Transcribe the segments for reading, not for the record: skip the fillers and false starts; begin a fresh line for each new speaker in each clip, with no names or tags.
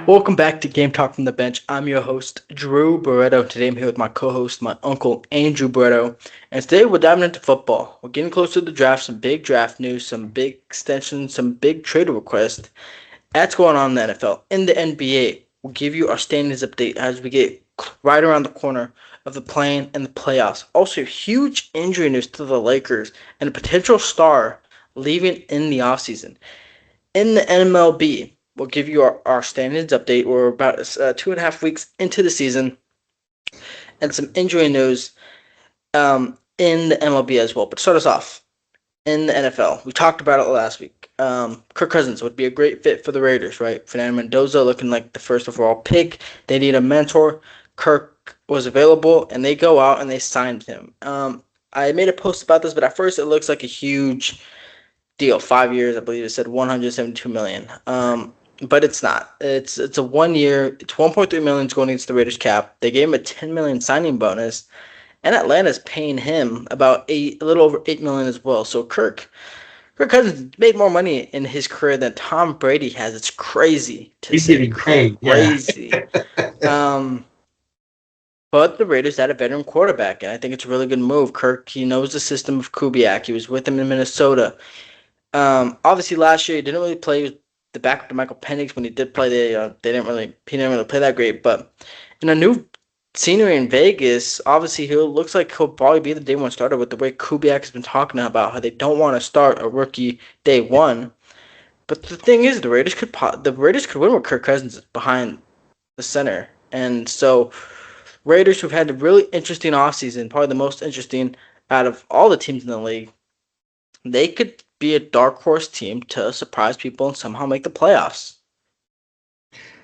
Welcome back to Game Talk from the Bench. I'm your host, Drew Barreto. Today I'm here with my co-host, my uncle, Andrew Barreto. And today we're diving into football. We're getting close to the draft, some big draft news, some big extensions, some big trade requests. That's going on in the NFL. In the NBA, we'll give you our standings update as we get right around the corner of the play-in and the playoffs. Also, huge injury news to the Lakers and a potential star leaving in the offseason. In the MLB, we'll give you our standings update. We're about 2.5 weeks into the season and some injury news in the MLB as well. But to start us off, in the NFL, we talked about it last week. Kirk Cousins would be a great fit for the Raiders, right? Fernando Mendoza looking like the first overall pick. They need a mentor. Kirk was available, and they go out and they signed him. I made a post about this, but at first it looks like a huge deal. 5 years, I believe it said 172 million. But it's not. It's a 1 year. It's 1.3 million going against the Raiders cap. They gave him a 10 million signing bonus, and Atlanta's paying him about a little over 8 million as well. So Kirk Cousins made more money in his career than Tom Brady has. It's crazy to
He's
say.
getting paid.
Crazy. But the Raiders had a veteran quarterback, and I think it's a really good move. Kirk, he knows the system of Kubiak. He was with him in Minnesota. Obviously, last year he didn't really play the backup to Michael Penix. When he did play, he didn't really play that great. But in a new scenery in Vegas, obviously he looks like he'll probably be the day one starter with the way Kubiak has been talking about how they don't want to start a rookie day one. But the thing is, the Raiders could win with Kirk Cousins behind the center, and so Raiders, who've had a really interesting offseason, probably the most interesting out of all the teams in the league, they could be a dark horse team to surprise people and somehow make the playoffs.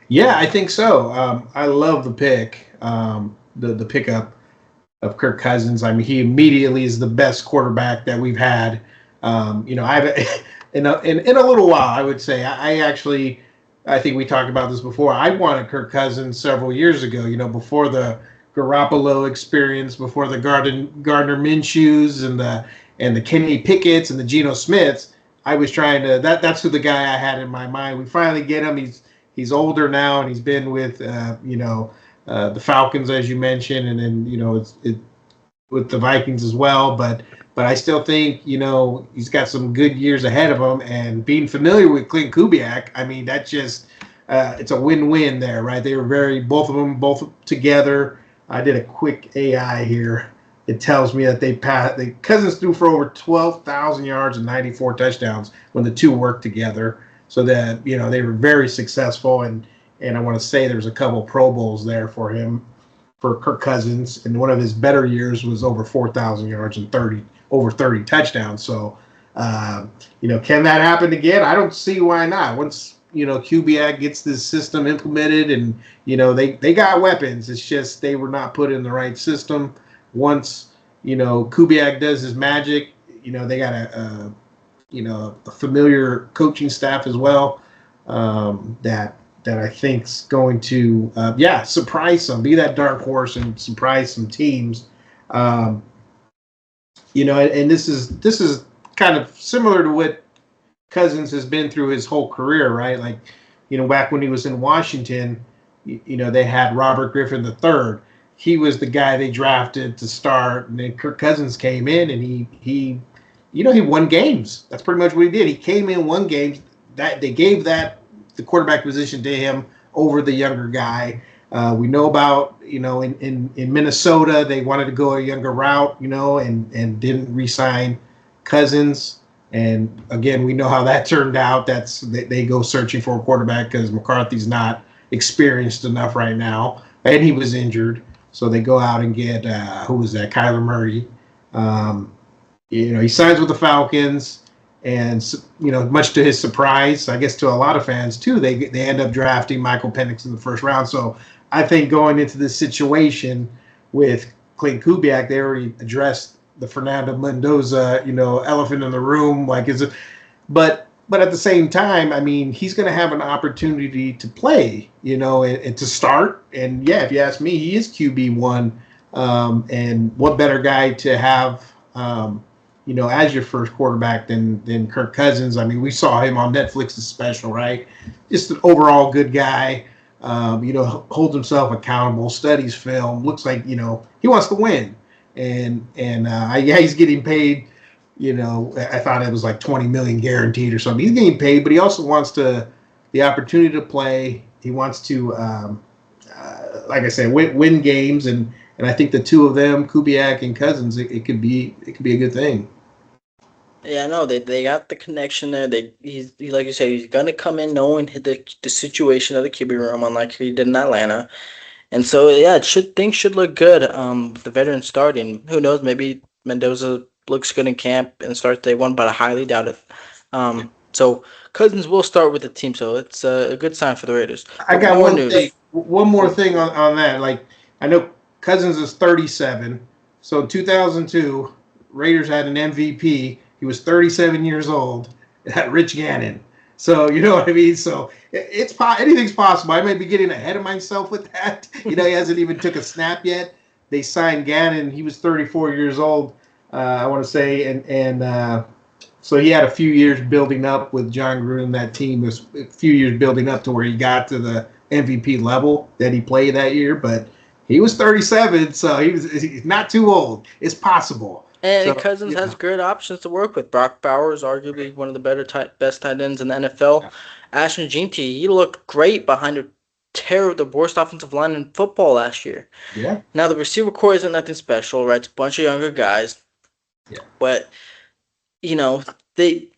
Yeah, I think so. I love the pick, the pickup of Kirk Cousins. I mean, he immediately is the best quarterback that we've had. I've in a little while, I would say. I think we talked about this before. I wanted Kirk Cousins several years ago. Before the Garoppolo experience, before the Gardner Minshew's and the Kenny Pickett's and the Geno Smiths. I was trying to. That's who the guy I had in my mind. We finally get him. He's older now, and he's been with the Falcons, as you mentioned, and then with the Vikings as well. But I still think he's got some good years ahead of him. And being familiar with Clint Kubiak, I mean, that's just it's a win-win there, right? They were both of them together. I did a quick AI here. It tells me that the Cousins threw for over 12,000 yards and 94 touchdowns when the two worked together. So that they were very successful, and I want to say there's a couple Pro Bowls there for Kirk Cousins, and one of his better years was over 4,000 yards and over 30 touchdowns. So can that happen again? I don't see why not. Once Kubiak gets this system implemented, and they got weapons. It's just they were not put in the right system. Once Kubiak does his magic, they got a familiar coaching staff as well that I think's going to surprise some, be that dark horse and surprise some teams. And this is kind of similar to what Cousins has been through his whole career, right? Like, back when he was in Washington, they had Robert Griffin III. He was the guy they drafted to start, and then Kirk Cousins came in, and he won games. That's pretty much what he did. He came in, won games. That they gave the quarterback position to him over the younger guy. We know about in Minnesota they wanted to go a younger route, and didn't re-sign Cousins. And again, we know how that turned out. They go searching for a quarterback because McCarthy's not experienced enough right now, and he was injured. So they go out and get who was that? Kyler Murray. He signs with the Falcons, and much to his surprise, I guess to a lot of fans too, they end up drafting Michael Penix in the first round. So I think going into this situation with Clint Kubiak, they already addressed the Fernando Mendoza, elephant in the room. But at the same time, I mean, he's going to have an opportunity to play, and to start. And yeah, if you ask me, he is QB1. And what better guy to have, as your first quarterback than Kirk Cousins? I mean, we saw him on Netflix's special, right? Just an overall good guy. Holds himself accountable, studies film, looks like he wants to win, and yeah, he's getting paid. I thought it was like 20 million guaranteed or something. He's getting paid, but he also wants the opportunity to play. He wants to, like I said, win games, and I think the two of them, Kubiak and Cousins, it could be a good thing.
Yeah, no, they got the connection there. Like you said, he's gonna come in knowing the situation of the QB room, unlike he did in Atlanta. And so yeah, things should look good. With the veteran starting, who knows? Maybe Mendoza looks good in camp and starts day one, but I highly doubt it. So Cousins will start with the team, so it's a good sign for the Raiders.
I
But
got
more
one thing.
news.
One more
Oh,
thing on that. Like I know Cousins is 37. So in 2002, Raiders had an MVP. He was 37 years old. Rich Gannon. So you know what I mean. So anything's possible. I may be getting ahead of myself with that. He hasn't even took a snap yet. They signed Gannon. He was 34 years old. I want to say, and so he had a few years building up with John Gruden. That team was a few years building up to where he got to the MVP level that he played that year. But he was 37, so he's not too old. It's possible.
and
So
Cousins has great options to work with. Brock Bowers, arguably one of the best tight ends in the NFL. Ashton Jeanty, he looked great behind the worst offensive line in football last year.
yeah,
Now the receiver core isn't nothing special, right? It's a bunch of younger guys,
yeah.
but you know they,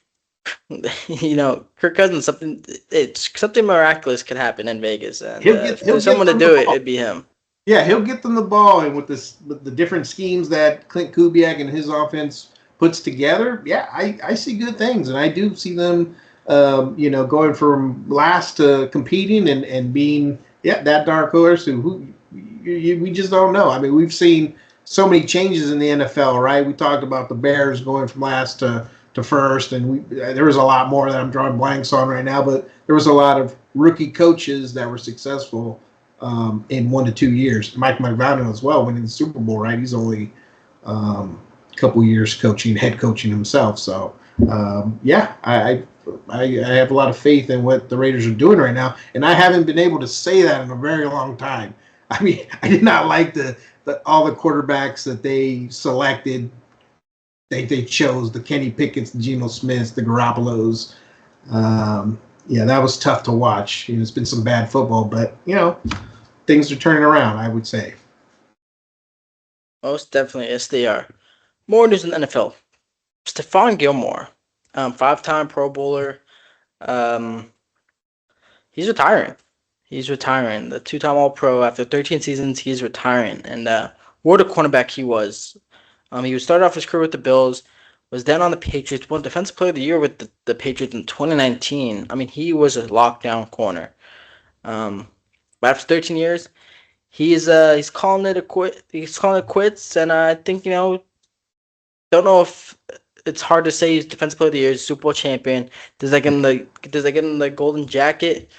Kirk Cousins, something miraculous could happen in Vegas, and if
He'll
there's
get
someone to
them the
do it,
ball.
it'd be him.
Yeah, he'll get them the ball, and with the different schemes that Clint Kubiak and his offense puts together, yeah, I see good things, and I do see them, going from last to competing and being that dark horse we just don't know. I mean, we've seen so many changes in the NFL, right? We talked about the Bears going from last to first, and there was a lot more that I'm drawing blanks on right now, but there was a lot of rookie coaches that were successful in 1 to 2 years. Mike McDonald as well, winning the Super Bowl, right? He's only a couple years head coaching himself. So, yeah, I have a lot of faith in what the Raiders are doing right now, and I haven't been able to say that in a very long time. I mean, I did not like all the quarterbacks that they selected. They chose the Kenny Pickett's, the Geno Smiths, the Garoppolos. Yeah, that was tough to watch. It's been some bad football, but things are turning around, I would say.
Most definitely, yes, they are. More news in the NFL. Stephon Gilmore, five-time Pro Bowler. Um, he's retiring. He's retiring. The two-time All-Pro after 13 seasons, he's retiring. And what a cornerback he was. He started off his career with the Bills, was then on the Patriots, won Defensive Player of the Year with the Patriots in 2019. I mean, he was a lockdown corner. Um, but after 13 years, he's calling it a quit. He's calling it quits, and I think don't know if it's hard to say he's Defensive Player of the Year, Super Bowl champion. Does that get him the golden jacket?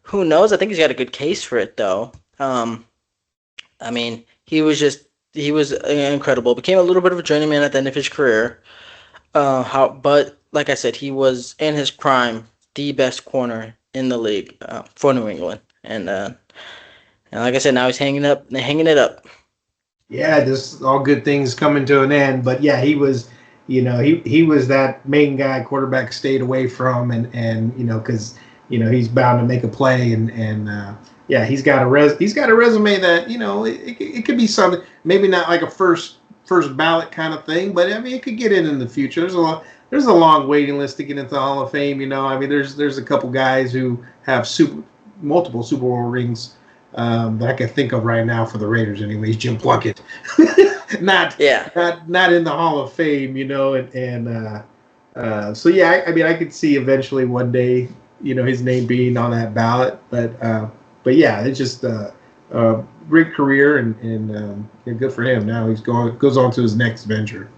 Who knows? I think he's got a good case for it though. I mean, he was incredible. Became a little bit of a journeyman at the end of his career. But like I said, he was in his prime, the best corner in the league for New England, and like I said, now he's hanging it up.
Yeah, just all good things coming to an end. But yeah, he was, he was that main guy quarterback stayed away from, and because he's bound to make a play, and yeah, he's got a resume that it could be something, maybe not like a first ballot kind of thing, but I mean it could get in the future. There's a long waiting list to get into the Hall of Fame. I mean there's a couple guys who have multiple Super Bowl rings that I can think of right now for the Raiders. Anyways, Jim Plunkett, not
Yeah.
not in the Hall of Fame, so yeah, I mean, I could see eventually one day, his name being on that ballot, but yeah, it's just great career and good for him. Now goes on to his next venture.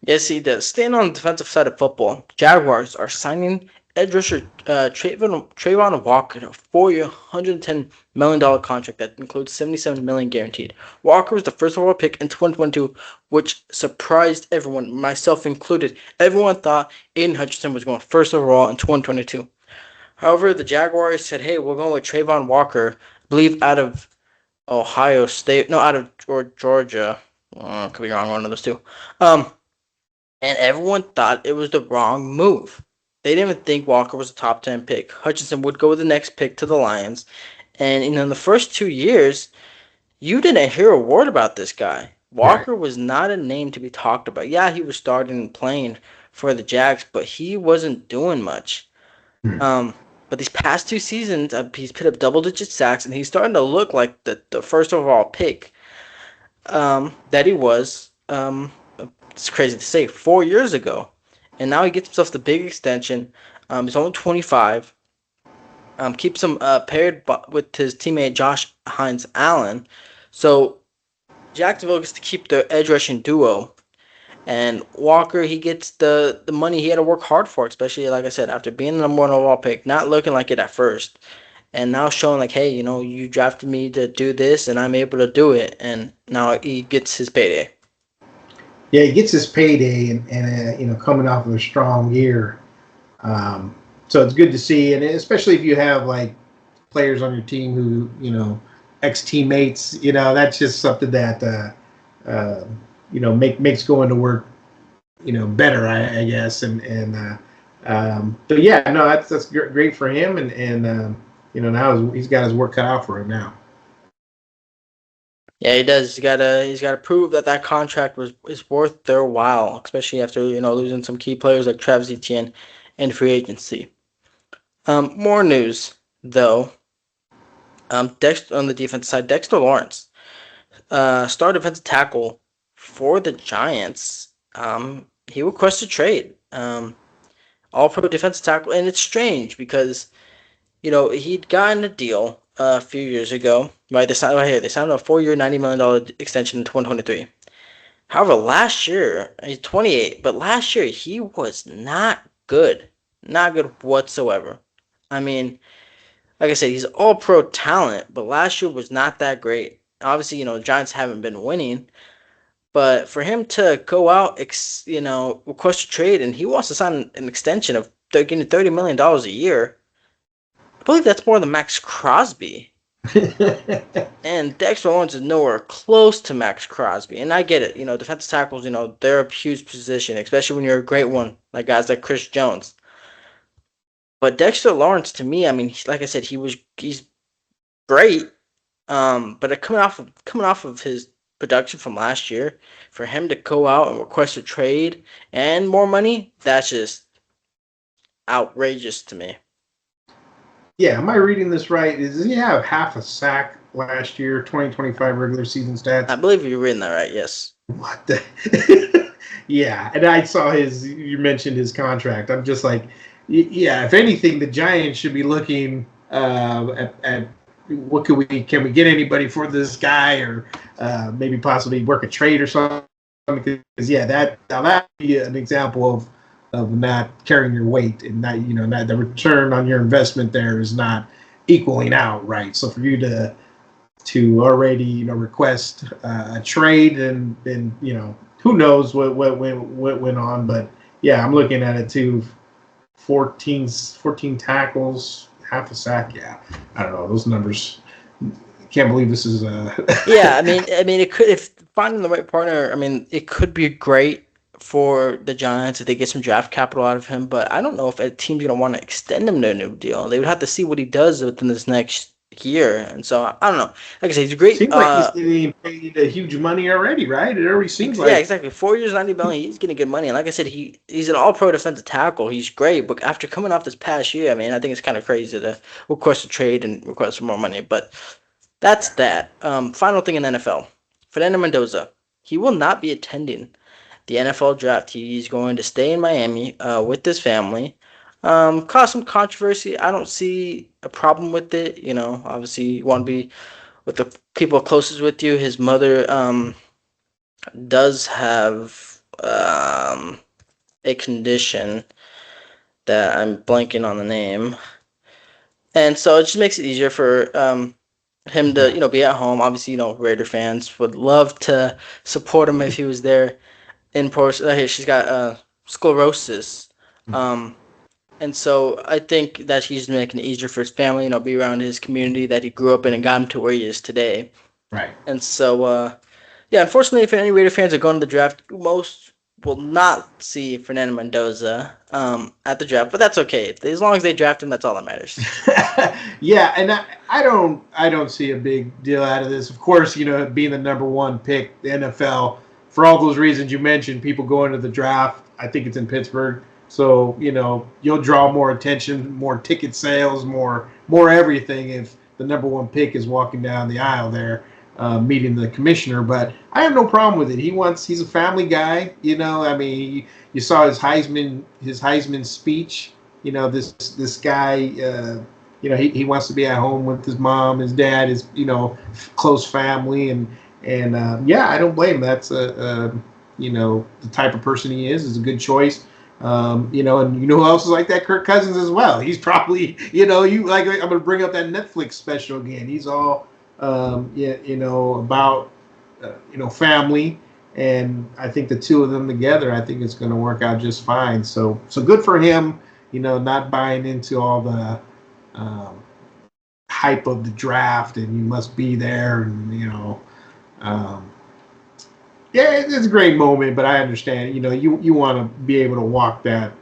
Yes, he does. Staying on the defensive side of football, Jaguars are signing edge rusher Trayvon Walker to a 4-year, $110 million contract that includes $77 guaranteed. Walker was the first overall pick in 2022, which surprised everyone, myself included. Everyone thought Aiden Hutchinson was going first overall in 2022. However, the Jaguars said, "Hey, we're going with Trayvon Walker, I believe out of Ohio State, no, out of Georgia. Could be wrong, one of those two. Um, and everyone thought it was the wrong move. They didn't even think Walker was a top 10 pick. Hutchinson would go with the next pick to the Lions, and in the first 2 years, you didn't hear a word about this guy.
Right.
Walker was not a name to be talked about. Yeah, he was starting and playing for the Jags, but he wasn't doing much.
Hmm.
Um, but these past 2 seasons, he's put up double-digit sacks, and he's starting to look like the first overall pick that he was. It's crazy to say 4 years ago, and now he gets himself the big extension. He's only 25. Keeps him paired with his teammate Josh Hines Allen. So Jacksonville gets to keep the edge rushing duo. And Walker, he gets the money he had to work hard for, especially like I said, after being the number one overall pick, not looking like it at first, and now showing like, hey, you drafted me to do this, and I'm able to do it, and now he gets his payday.
Yeah, he gets his payday, and coming off of a strong year. So it's good to see, and especially if you have like players on your team who ex teammates. That's just something that makes going to work better, I guess. But yeah, no, that's great for him, and now he's got his work cut out for him now.
Yeah, he does. He's gotta prove that that contract was is worth their while, especially after losing some key players like Travis Etienne in free agency. More news though. Dexter on the defense side, Dexter Lawrence, star defensive tackle for the Giants. He requested trade. All pro defensive tackle, and it's strange because he'd gotten a deal a few years ago. Right, they signed right here. They signed a 4-year, $90 million extension in 2023. However, last year he's 28, but last year he was not good whatsoever. I mean, like I said, he's all pro talent, but last year was not that great. Obviously, the Giants haven't been winning, but for him to go out, request a trade, and he wants to sign an extension of getting $30 million a year. I believe that's more than Max Crosby. And Dexter Lawrence is nowhere close to Max Crosby. And I get it. Defensive tackles, they're a huge position, especially when you're a great one, like guys like Chris Jones. But Dexter Lawrence, to me, I mean, like I said, he's great. But coming off of his production from last year, for him to go out and request a trade and more money, that's just outrageous to me.
Yeah, am I reading this right? Does he have half a sack last year, 2025 regular season
I
stats?
believe you're reading that right. Yes.
What the? Yeah, and I saw you mentioned his contract. I'm just like, yeah, if anything, the Giants should be looking at what can we get anybody for this guy, or maybe possibly work a trade or something. Because yeah, that would be an example of not carrying your weight, and not the return on your investment there is not equaling out, right? So for you to already request a trade, and who knows what went on, but yeah, I'm looking at it too. 14 tackles, half a sack. Yeah, I don't know those numbers. Can't believe this is.
Yeah, I mean, it could, if finding the right partner. I mean, it could be great for the Giants if they get some draft capital out of him. But I don't know if a team's gonna want to extend him to a new deal. They would have to see what he does within this next year. And so I don't know. Like I said, he's great.
Seems like he's getting paid a huge money already, right? It already seems
Yeah,
like.
exactly. 4 years, $90 million. He's getting good money, and like I said, he's an All-Pro defensive tackle. He's great, but after coming off this past year, I mean, I think it's kind of crazy to request a trade and request for more money. But that's that. Final thing in the NFL, Fernando Mendoza. He will not be attending the NFL draft. He's going to stay in Miami with his family. Caused some controversy. I don't see a problem with it. Obviously, you want to be with the people closest with you. His mother does have a condition that I'm blanking on the name, and so it just makes it easier for him to be at home. Obviously, Raider fans would love to support him if he was there in person. Here, she's got sclerosis. Um, And so I think that he's making it easier for his family, be around his community that he grew up in and got him to where he is today.
Right.
And so, yeah, unfortunately, if any Raider fans are going to the draft, most will not see Fernando Mendoza at the draft, but that's okay. As long as they draft him, that's all that matters.
Yeah, and I don't see a big deal out of this. Of course, being the number one pick, the NFL, for all those reasons you mentioned, people going to the draft. I think it's in Pittsburgh, so you'll draw more attention, more ticket sales, more everything if the number one pick is walking down the aisle there, meeting the commissioner. But I have no problem with it. He's a family guy. I mean, you saw his Heisman speech. This guy. He wants to be at home with his mom, his dad, his close family, and yeah, I don't blame him. That's the type of person he is. Is a good choice. And who else is like that? Kirk Cousins as well. He's probably you like. I'm gonna bring up that Netflix special again. He's all about family. And I think the two of them together, I think it's going to work out just fine. So good for him. Not buying into all the um, hype of the draft and you must be there and um, yeah, it's a great moment, but I understand you want to be able to walk that.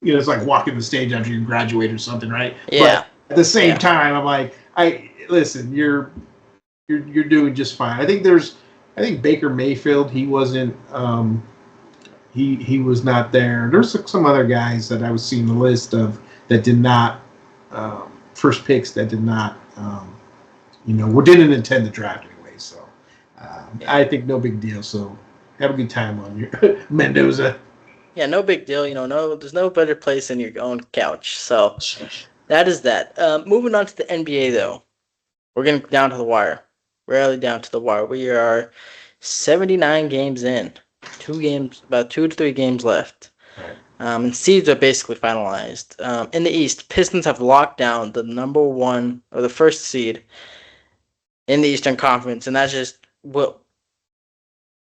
It's like walking the stage after you graduate or something, right? But
Yeah,
at the same
yeah.
time, I'm like, I listen, you're doing just fine. I think Baker Mayfield, he wasn't he was not there. There's some other guys that I was seeing the list of that did not first picks that did not didn't intend the draft anyway. So
Yeah.
I think no big deal. So have a good time on your Mendoza.
Yeah, no big deal. No, there's no better place than your own couch. So that is that. Moving on to the NBA, though. We're getting down to the wire. Rarely down to the wire. We are 79 games in. About 2 to 3 games left.
Right.
And seeds are basically finalized. In the East, Pistons have locked down the number one or the first seed in the Eastern Conference, and that's just what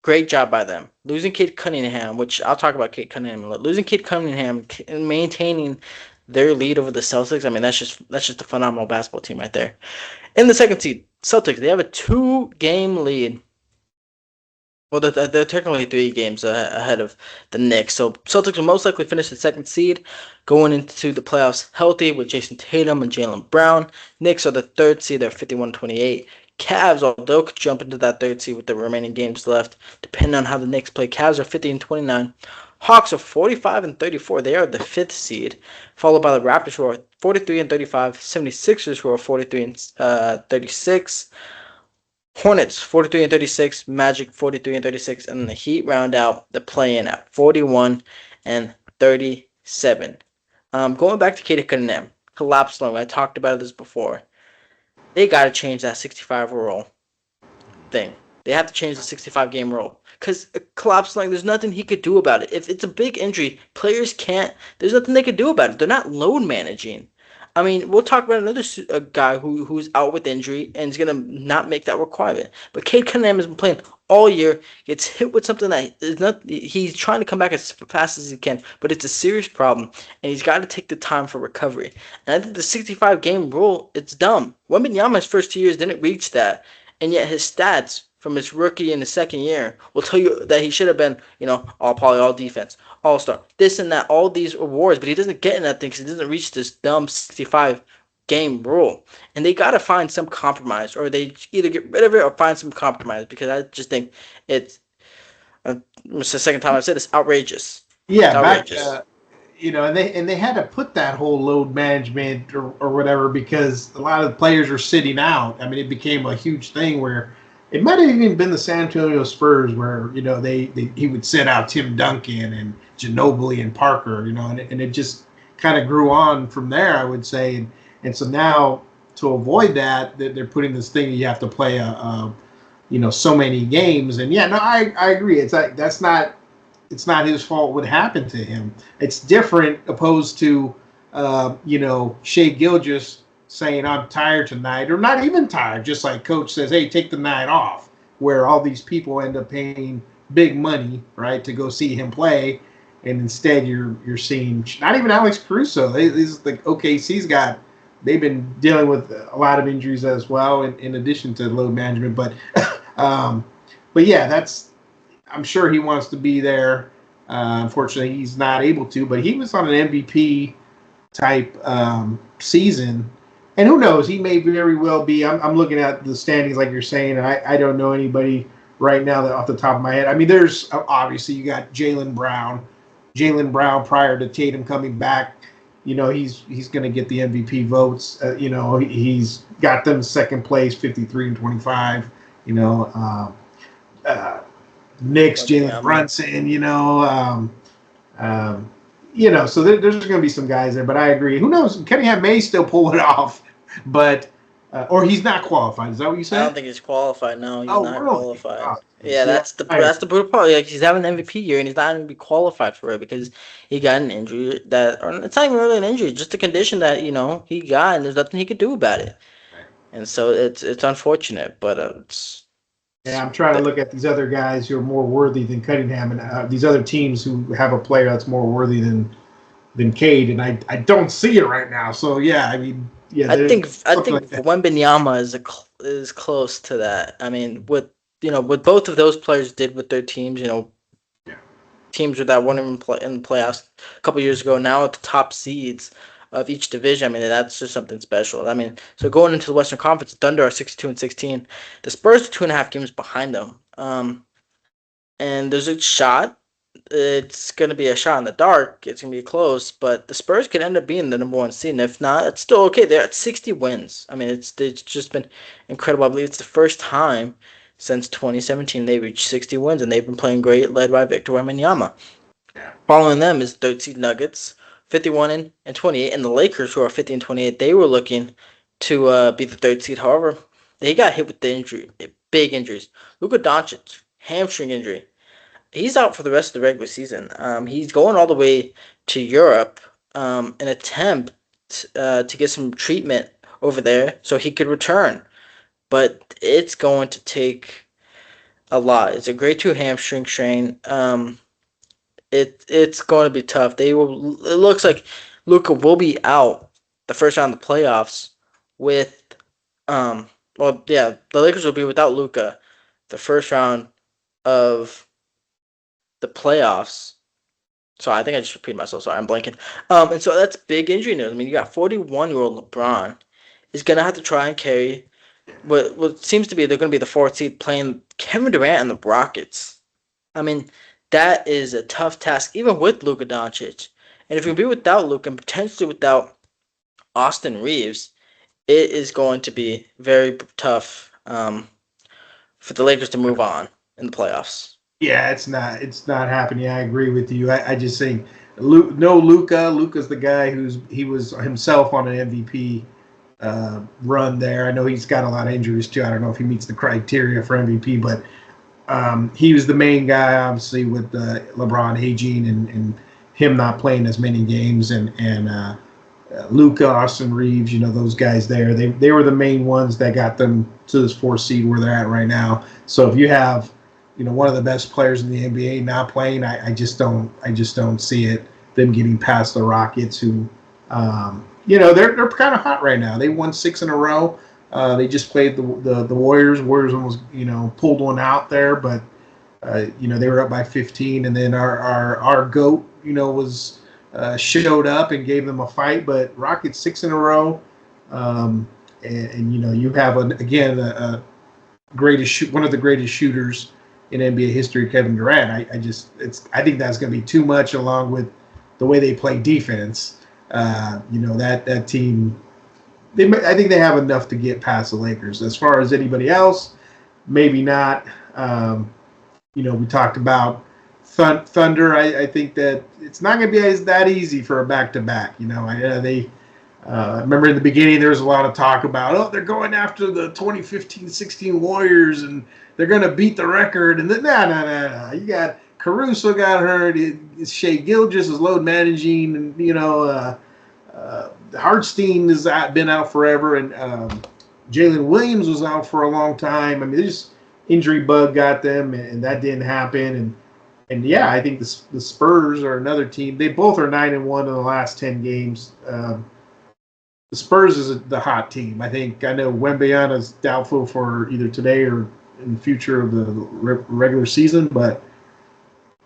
great job by them. Losing Kate Cunningham, which I'll talk about Kate Cunningham. Losing Kate Cunningham and maintaining their lead over the Celtics. I mean, that's just a phenomenal basketball team right there. In the second seed, Celtics, they have a 2-game lead. Well, they're technically 3 games ahead of the Knicks. So Celtics will most likely finish the second seed, going into the playoffs healthy with Jason Tatum and Jaylen Brown. Knicks are the third seed. They're 51-28. Cavs, although could jump into that third seed with the remaining games left, depending on how the Knicks play. Cavs are 50-29. Hawks are 45-34. They are the fifth seed, followed by the Raptors who are 43-35. 76ers who are 43-36. Hornets 43-36, Magic 43-36, and then the Heat round out the play-in at 41-37. Going back to Kate Cunningham, collapse long. I talked about this before. They got to change that 65 rule thing. They have to change the 65 game rule because collapse like there's nothing he could do about it. If it's a big injury, players can't. There's nothing they could do about it. They're not load managing. I mean, we'll talk about another guy who's out with injury and is gonna not make that requirement. But Cade Cunningham has been playing all year. Gets hit with something that is not. He's trying to come back as fast as he can, but it's a serious problem, and he's got to take the time for recovery. And I think the 65 game rule, it's dumb. Wembanyama's first 2 years didn't reach that, and yet his stats from his rookie and his second year will tell you that he should have been, all poly, all defense, all star, this and that, all these awards, but he doesn't get in that thing because he doesn't reach this dumb 65 game rule. And they got to find some compromise, or they either get rid of it or find some compromise because I just think it's, it's the second time I've said it's outrageous. It's
Yeah, back
outrageous.
and they had to put that whole load management or whatever because a lot of the players were sitting out. I mean, it became a huge thing where it might have even been the San Antonio Spurs where he would sit out Tim Duncan and Ginobili and Parker, and it just kind of grew on from there, I would say, and so now to avoid that, they're putting this thing you have to play so many games, and yeah, no, I agree. It's like it's not his fault what happened to him. It's different opposed to Shea Gilgeous saying I'm tired tonight, or not even tired, just like coach says, hey, take the night off, where all these people end up paying big money, right, to go see him play. and instead you're seeing not even Alex Caruso. These like OKC's got. They've been dealing with a lot of injuries as well, in addition to load management. Um, but yeah, that's. I'm sure he wants to be there. Unfortunately, he's not able to. But he was on an MVP type season, and who knows? He may very well be. I'm looking at the standings like you're saying, and I don't know anybody right now that off the top of my head. I mean, there's obviously you got Jaylen Brown. Jaylen Brown prior to Tatum coming back, he's going to get the MVP votes. He's got them second place, 53 and 25. You know, Knicks, Jalen Brunson. So there's going to be some guys there, but I agree. Who knows? Cunningham may still pull it off, but or he's not qualified. Is that what you said?
I don't think he's qualified. No, he's not
really?
qualified.
Oh,
Yeah, that's the brutal part. Like, he's having an MVP year and he's not going to be qualified for it because he got an injury or it's not even really an injury, just a condition that he got, and there's nothing he could do about it. And so it's unfortunate, but
yeah, I'm trying to look at these other guys who are more worthy than Cunningham, and these other teams who have a player that's more worthy than Cade, and I don't see it right now. So yeah, I mean, yeah,
I think
like
Wembanyama is close to that. I mean, what both of those players did with their teams, teams that weren't even in the playoffs a couple years ago, now at the top seeds of each division. I mean, that's just something special. I mean, so going into the Western Conference, Thunder are 62 and 16. The Spurs are 2.5 games behind them. And there's a shot. It's going to be a shot in the dark. It's going to be close, but the Spurs could end up being the number one seed. And if not, it's still okay. They're at 60 wins. I mean, it's just been incredible. I believe it's the first time since 2017 they reached 60 wins, and they've been playing great, led by Victor Wembanyama. Following them is third seed Nuggets, 51 and 28, and the Lakers, who are 50 and 28. They were looking to be the third seed. However, they got hit with big injuries. Luka Doncic, hamstring injury. He's out for the rest of the regular season. He's going all the way to Europe, an attempt to get some treatment over there so he could return. But it's going to take a lot. It's a grade 2 hamstring strain. It's going to be tough. It looks like Luka will be out the first round of the playoffs with the Lakers will be without Luka the first round of the playoffs. So I think I just repeated myself. Sorry, I'm blanking. And so that's big injury news. I mean, you got 41-year-old LeBron is gonna have to try and carry what seems to be they're gonna be the fourth seed playing Kevin Durant and the Rockets. I mean, that is a tough task, even with Luka Doncic. And if you be without Luka and potentially without Austin Reaves, it is going to be very tough for the Lakers to move on in the playoffs.
Yeah, it's not happening. I agree with you. I just think no Luka. Luka's the guy he was himself on an MVP run there. I know he's got a lot of injuries too. I don't know if he meets the criteria for MVP, but he was the main guy, obviously, with LeBron aging and him not playing as many games, and Luka, Austin Reaves, those guys there. They were the main ones that got them to this 4th seed where they're at right now. So if you have one of the best players in the NBA not playing, I just don't see it. Them getting past the Rockets, who, they're kind of hot right now. They won 6 in a row. They just played the Warriors. Warriors almost, pulled one out there, but they were up by 15, and then our GOAT, was showed up and gave them a fight. But Rockets 6 in a row, and you have one of the greatest shooters in NBA history, Kevin Durant. I think that's going to be too much, along with the way they play defense. That team, I think they have enough to get past the Lakers. As far as anybody else, maybe not. We talked about Thunder. I think that it's not going to be that easy for a back-to-back. I remember in the beginning there was a lot of talk about, they're going after the 2015-16 Warriors and they're going to beat the record. And then, no. You got Caruso got hurt. Shea Gilgeous is load managing, and Hartstein has been out forever, and Jalen Williams was out for a long time. I mean, this injury bug got them, and that didn't happen. And And yeah, I think the Spurs are another team. They both are 9-1 in the last 10 games. The Spurs is the hot team. I know Wembanyama is doubtful for either today or in the future of the regular season, but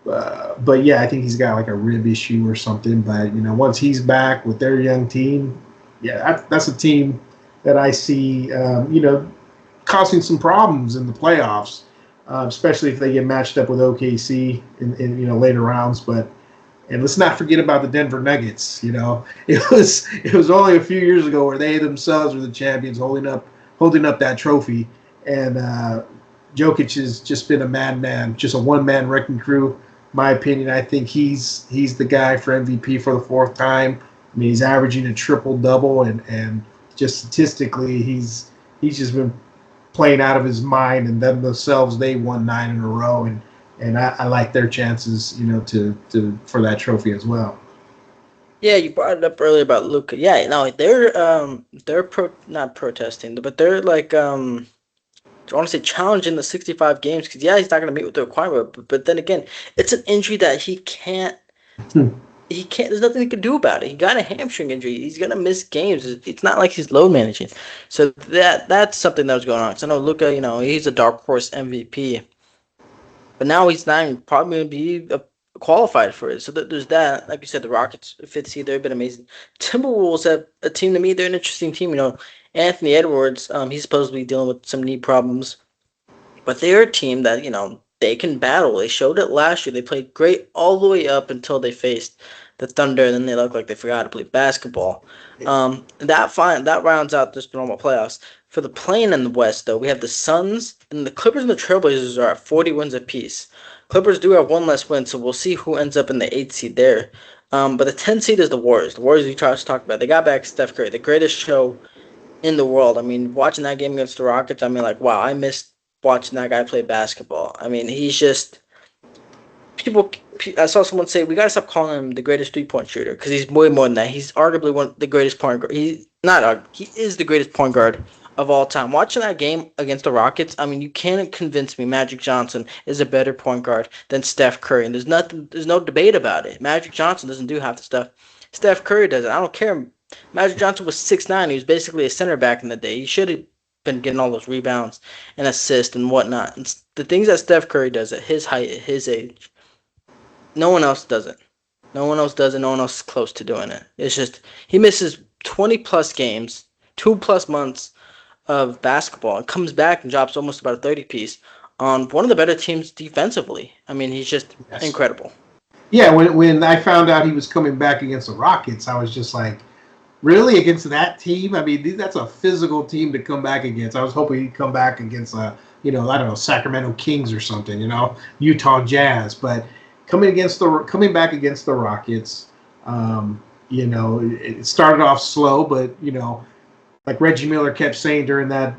yeah, I think he's got like a rib issue or something. But once he's back with their young team, yeah, that's a team that I see, causing some problems in the playoffs, especially if they get matched up with OKC in later rounds. But and let's not forget about the Denver Nuggets. It was only a few years ago where they themselves were the champions, holding up that trophy, and Jokic has just been a madman, just a one-man wrecking crew. My opinion, I think he's the guy for MVP for the fourth time. I mean, he's averaging a triple double, and just statistically, he's just been playing out of his mind. And them themselves, they won 9 in a row, and I like their chances, to for that trophy as well.
Yeah, you brought it up earlier about Luka. Yeah, no, they're not protesting, but they're like I want to say challenging the 65 games because yeah, he's not going to meet with the requirement, but then again, it's an injury that he can't. There's nothing he can do about it. He got a hamstring injury. He's gonna miss games. It's not like he's load managing. So that's something that was going on. So I know Luka, he's a dark horse MVP, but now he's not even probably gonna be qualified for it. So there's that. Like you said, the Rockets fifth seed. They've been amazing. Timberwolves have a team to me. They're an interesting team. Anthony Edwards. He's supposed to be dealing with some knee problems. But they're a team that, they can battle. They showed it last year. They played great all the way up until they faced the Thunder, and then they looked like they forgot to play basketball. That rounds out this normal playoffs. For the play-in in the West, though, we have the Suns and the Clippers and the Trailblazers are at 40 wins apiece. Clippers do have one less win, so we'll see who ends up in the 8th seed there. But the 10th seed is the Warriors. The Warriors we try to talk about. They got back Steph Curry, the greatest show in the world. I mean, watching that game against the Rockets, I mean, like, wow, I missed watching that guy play basketball. I mean, he's just people. I saw someone say we gotta stop calling him the greatest 3-point shooter because he's way more than that. He's arguably one of the greatest point guard. He's not. He is the greatest point guard of all time. Watching that game against the Rockets, I mean, you can't convince me Magic Johnson is a better point guard than Steph Curry, and there's nothing. There's no debate about it. Magic Johnson doesn't do half the stuff Steph Curry does it. I don't care. Magic Johnson was 6'9". He was basically a center back in the day. He should have been getting all those rebounds and assists and whatnot. And the things that Steph Curry does at his height, at his age, no one else does it. No one else does it. No one else is close to doing it. It's just he misses 20 plus games, 2 plus months of basketball, and comes back and drops almost about a 30 piece on one of the better teams defensively. I mean, he's just
Yes.
incredible.
Yeah, when I found out he was coming back against the Rockets, I was just like, really, against that team? I mean, that's a physical team to come back against. I was hoping he'd come back against I don't know, Sacramento Kings or something, Utah Jazz. But coming back against the Rockets, it started off slow, but like Reggie Miller kept saying during that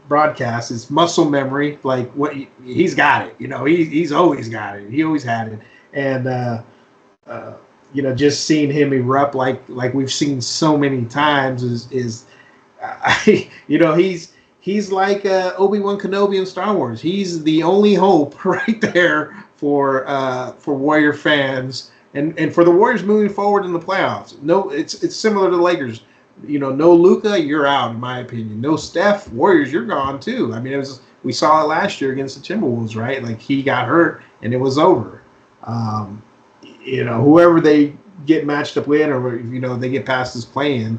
broadcast, it's muscle memory. Like what he's got it. He's always got it. He always had it, and uh, just seeing him erupt like we've seen so many times is he's like Obi-Wan Kenobi in Star Wars. He's the only hope right there for Warrior fans and for the Warriors moving forward in the playoffs. No, it's similar to the Lakers. No Luka, you're out in my opinion. No Steph, Warriors, you're gone too. I mean, we saw it last year against the Timberwolves, right? Like he got hurt and it was over. Whoever they get matched up with, or they get past this play-in,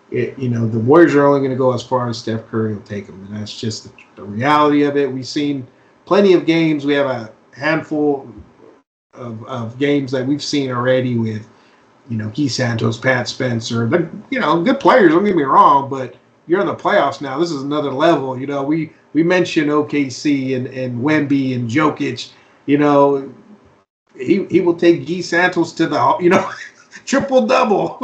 the Warriors are only going to go as far as Steph Curry will take them, and that's just the reality of it. We've seen plenty of games. We have a handful of games that we've seen already with, Keith Santos, Pat Spencer. They're, good players. Don't get me wrong, but you're in the playoffs now. This is another level. We mentioned OKC and Wemby and Jokic. He will take Guy Santos to the triple double.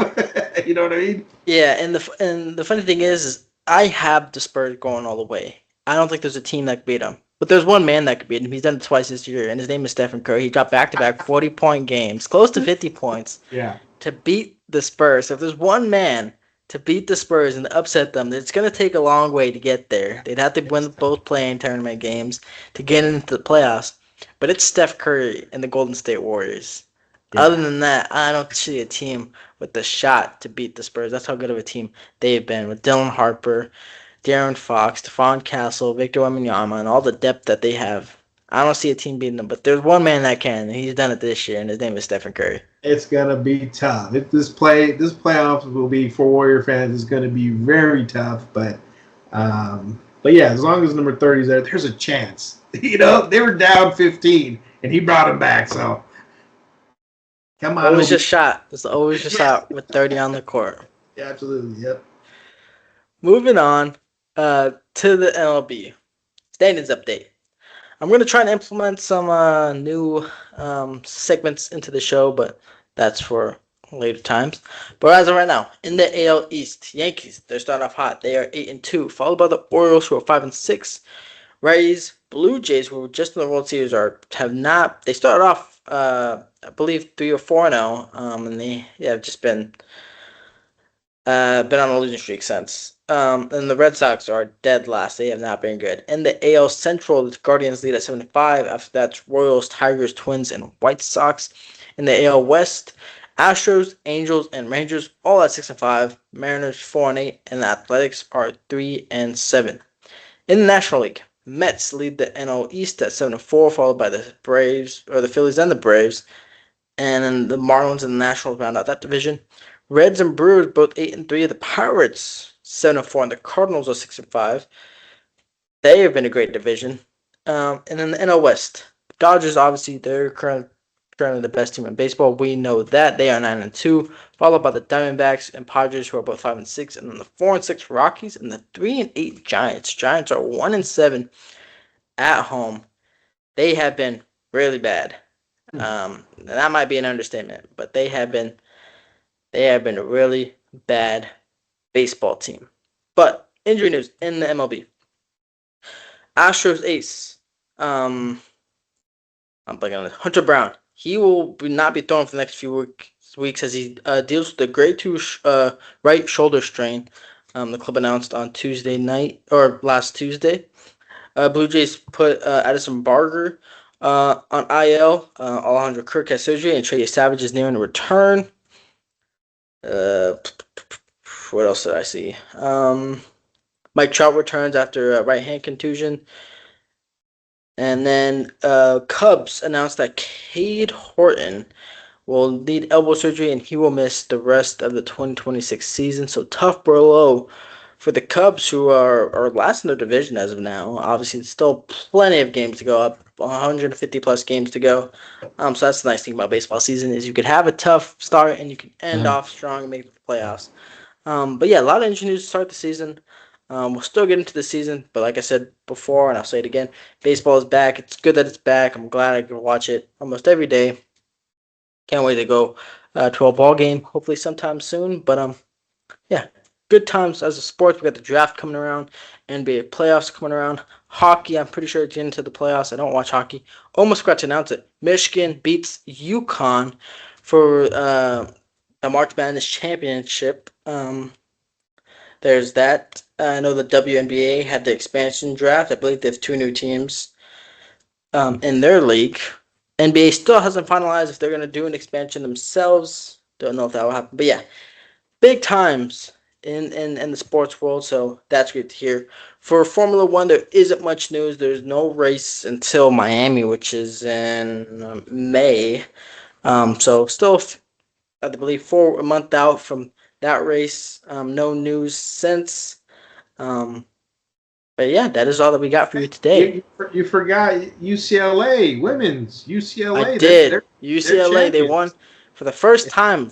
You know what I mean?
Yeah, and the funny thing is I have the Spurs going all the way. I don't think there's a team that could beat them. But there's one man that could beat him. He's done it twice this year, and his name is Stephen Curry. He dropped back-to-back 40-point games, close to 50 points,
Yeah.
to beat the Spurs. So if there's one man to beat the Spurs and upset them, it's going to take a long way to get there. They'd have to win both playing tournament games to get into the playoffs. but it's Steph Curry and the Golden State Warriors. Other
Yeah.
than that, I don't see a team with the shot to beat the Spurs. That's how good of a team they've been with Dylan Harper, De'Aaron Fox, Stephon Castle, Victor Wembanyama, and all the depth that they have. I don't see a team beating them, but there's one man that can, and he's done it this year, and his name is Stephen Curry.
It's gonna be tough. This playoffs will be for Warrior fans. It's gonna be very tough, but yeah, as long as number 30 is there, there's a chance. They were down 15, and he brought them back. So come on,
Always
Obi.
just shot. It's always just
Yeah,
shot with 30 on the court.
absolutely. Yep.
Moving on to the MLB standings update. I'm going to try and implement some new segments into the show, but that's for later times. But as of right now, in the AL East, Yankees, they're starting off hot. They are 8-2, followed by the Orioles, who are 5-6. Rays, Blue Jays, who were just in the World Series, have not. They started off, I believe, 3 or 4-0, and they have just been on a losing streak since. And the Red Sox are dead last. They have not been good. In the AL Central, the Guardians lead at 75. After that, Royals, Tigers, Twins, and White Sox. In the AL West, Astros, Angels, and Rangers all at 6-5. Mariners 4-8, and the Athletics are 3-7. In the National League, Mets lead the NL East at 7-4, followed by the Braves or the Phillies and the Braves. And then the Marlins and the Nationals round out that division. Reds and Brewers both 8-3. The Pirates 7-4, and the Cardinals are 6-5. They have been a great division. And then the NL West, Dodgers obviously they're currently the best team in baseball. We know that they are 9-2, followed by the Diamondbacks and Padres, who are both 5-6, and then the 4-6 Rockies and the 3-8 Giants. Giants are 1-7 at home. They have been really bad. That might be an understatement, but they have been a really bad baseball team. But injury news in the MLB. Astros ace. I'm blanking on this. Hunter Brown. He will not be thrown for the next few weeks as he deals with the grade 2 right shoulder strain. The club announced on Tuesday night or last Tuesday. Blue Jays put Addison Barger on IL. Alejandro Kirk has surgery, and Trey Savage is nearing a return. What else did I see? Mike Trout returns after a right hand contusion. And then Cubs announced that Cade Horton will need elbow surgery and he will miss the rest of the 2026 season. So tough blow for the Cubs, who are last in their division as of now. Obviously, there's still plenty of games to go, up 150 plus games to go. So that's the nice thing about baseball season is you could have a tough start and you can end off strong and make the playoffs. But yeah, a lot of injury news to start the season. We'll still get into the season, but like I said before, and I'll say it again, baseball is back. It's good that it's back. I'm glad I can watch it almost every day. Can't wait to go to a ball game, hopefully sometime soon. But yeah, good times as a sport. We got the draft coming around, NBA playoffs coming around. Hockey, I'm pretty sure it's into the playoffs. I don't watch hockey. Almost forgot to announce it. Michigan beats UConn for the March Madness championship. There's that. I know the WNBA had the expansion draft. I believe they have 2 new teams in their league. NBA still hasn't finalized if they're going to do an expansion themselves. Don't know if that will happen. But yeah, big times in the sports world, so that's great to hear. For Formula One, there isn't much news. There's no race until Miami, which is in May. So still, I believe, a month out from that race. No news since. But yeah, that is all that we got for you today.
You forgot UCLA women's
I
UCLA.
did.
They're
UCLA, they won
champions.
for the first time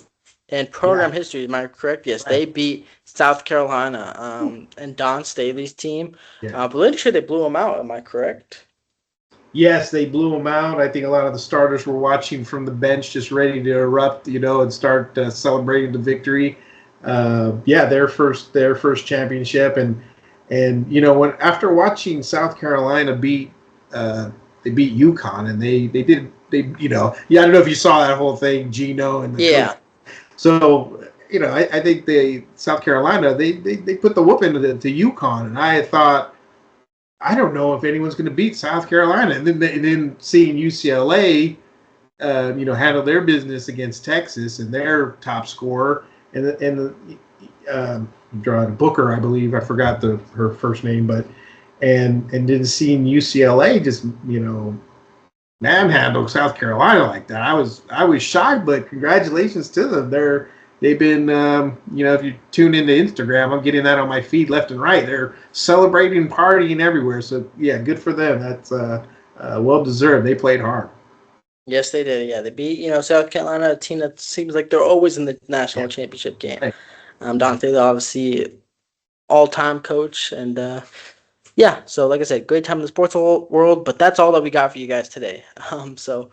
in program
Yeah,
history. Am I correct? Yes,
right.
they beat South Carolina and Don Staley's team.
Yeah.
But pretty sure they blew them out. Am I correct?
Yes, they blew them out. I think a lot of the starters were watching from the bench, just ready to erupt, and start celebrating the victory. Yeah, their first championship, and when after watching South Carolina they beat UConn, and yeah, I don't know if you saw that whole thing, Gino and the coach.
Yeah.
So I think South Carolina they put the whoop into to UConn, and I thought I don't know if anyone's going to beat South Carolina. And then seeing UCLA, handle their business against Texas and their top scorer, and drawing Booker, I believe. I forgot her first name, but and then seeing UCLA just manhandle South Carolina like that. I was shocked, but congratulations to them. They've been if you tune into Instagram, I'm getting that on my feed left and right. They're celebrating, partying everywhere. So yeah, good for them. That's well deserved. They played hard.
Yes, they did. Yeah, they beat South Carolina, a team that seems like they're always in the national
Yeah.
championship game. Don Taylor, obviously, all-time coach, and yeah. So, like I said, great time in the sports world. But that's all that we got for you guys today. So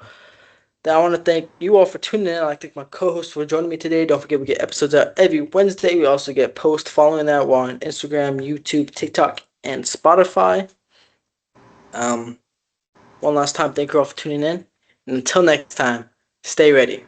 I want to thank you all for tuning in. I'd like to thank my co-host for joining me today. Don't forget we get episodes out every Wednesday. We also get posts following that. We're on Instagram, YouTube, TikTok, and Spotify. Um, One last time, thank you all for tuning in. And until next time, stay ready.